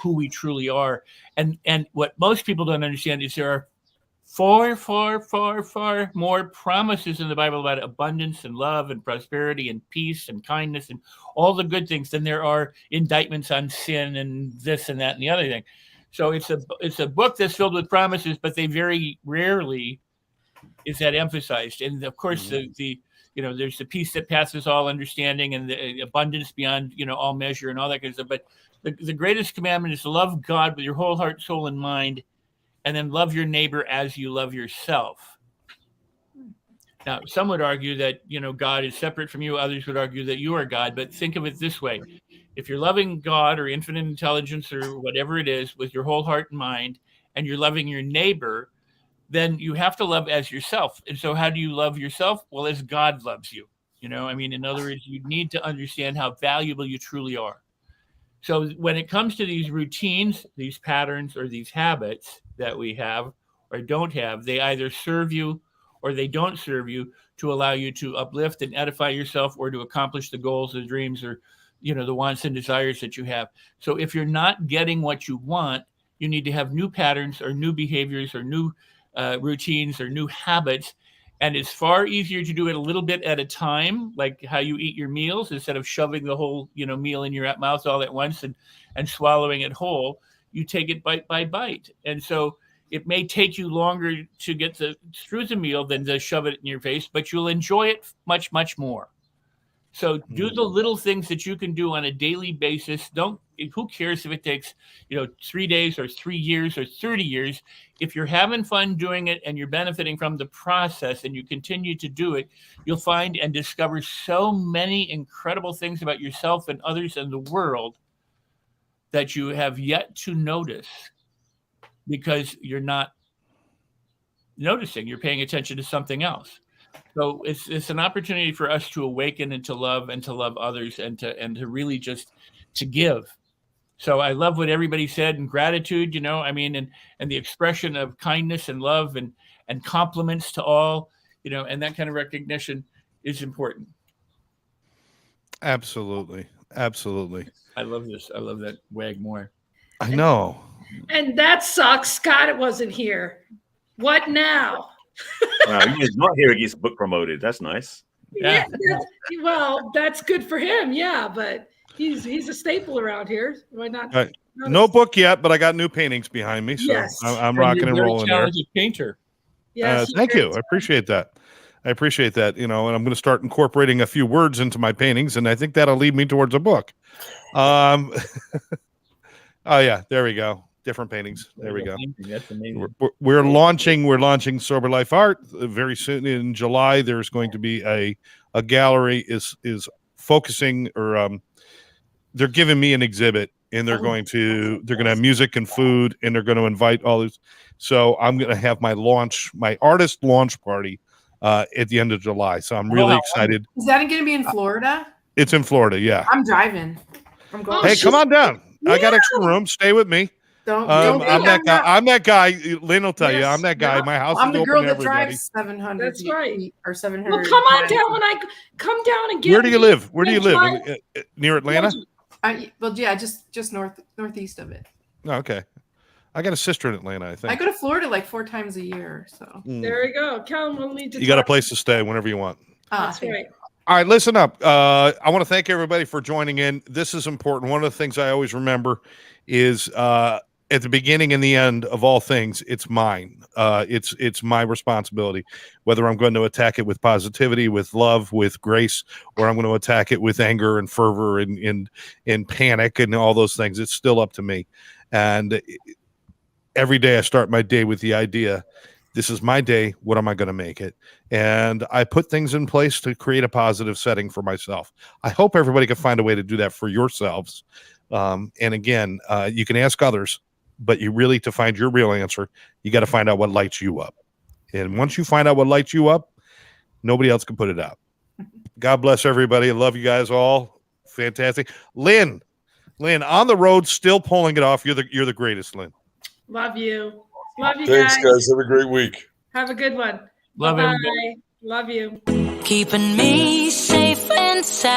who we truly are. And what most people don't understand is there are far, far, far, far more promises in the Bible about abundance and love and prosperity and peace and kindness and all the good things than there are indictments on sin and this and that and the other thing. So it's a book that's filled with promises, but they very rarely is that emphasized. And of course, there's the peace that passes all understanding and the abundance beyond, all measure and all that kind of stuff. But the greatest commandment is to love God with your whole heart, soul, and mind, and then love your neighbor as you love yourself. Now, some would argue that, God is separate from you. Others would argue that you are God. But think of it this way. If you're loving God or infinite intelligence or whatever it is with your whole heart and mind, and you're loving your neighbor, then you have to love as yourself. And so how do you love yourself? Well, as God loves you. In other words, you need to understand how valuable you truly are. So when it comes to these routines, these patterns, or these habits that we have or don't have, they either serve you or they don't serve you to allow you to uplift and edify yourself or to accomplish the goals, the dreams, or, the wants and desires that you have. So if you're not getting what you want, you need to have new patterns or new behaviors or new routines or new habits. And it's far easier to do it a little bit at a time, like how you eat your meals, instead of shoving the whole, meal in your mouth all at once and swallowing it whole. You take it bite by bite. And so it may take you longer to get through the meal than to shove it in your face, but you'll enjoy it much, much more. So do the little things that you can do on a daily basis. Who cares if it takes, 3 days or 3 years or 30 years? If you're having fun doing it and you're benefiting from the process and you continue to do it, you'll find and discover so many incredible things about yourself and others and the world that you have yet to notice because you're not noticing. You're paying attention to something else. So it's an opportunity for us to awaken and to love others and to really just to give. So I love what everybody said, and gratitude, and the expression of kindness and love and compliments to all, and that kind of recognition is important. Absolutely. Absolutely. I love this. I love that wag more. I know. And that sucks. Scott wasn't here. What now? Wow, he's not here. He gets book promoted. That's nice. Yeah. Well, that's good for him. Yeah, but he's a staple around here. Why not? No book yet, but I got new paintings behind me, so Yes. I'm rocking and rolling there. Painter. Yes. Thank you. I appreciate that. And I'm going to start incorporating a few words into my paintings, and I think that'll lead me towards a book. Oh yeah, there we go. Different paintings. There we go. That's amazing. We're launching Sober Life Art very soon in July. There's going to be a gallery is focusing or they're giving me an exhibit, and they're going to have music and food, and they're going to invite all these. So I'm going to have my artist launch party at the end of July. So I'm really excited. Is that going to be in Florida? It's in Florida. Yeah. I'm driving. I'm going. Hey, come on down. Yeah. I got extra room. Stay with me. I'm that guy. Lynn will tell you. I'm that guy. My house I'm is the open girl to that everybody. drives 700 That's right. feet or 700. Well, come on down when I come down and get. Where do you live? Where do you live? Near Atlanta? Just northeast of it. Oh, okay. I got a sister in Atlanta, I think. I go to Florida like 4 times a year. So there you go. Cal will need to. You got a place to stay whenever you want. That's right. All right, listen up. I want to thank everybody for joining in. This is important. One of the things I always remember is at the beginning and the end of all things, it's mine. It's my responsibility, whether I'm going to attack it with positivity, with love, with grace, or I'm going to attack it with anger and fervor and panic and all those things. It's still up to me. And every day I start my day with the idea, this is my day. What am I going to make it? And I put things in place to create a positive setting for myself. I hope everybody can find a way to do that for yourselves. And again, you can ask others, but you really, to find your real answer, you got to find out what lights you up. And once you find out what lights you up, nobody else can put it out. God bless everybody. I love you guys all. Fantastic. Lynn, on the road, still pulling it off. You're the greatest, Lynn. Love you. Love you Thanks, guys. Have a great week. Have a good one. Love Bye. everybody. Love you. Keeping me safe and sound.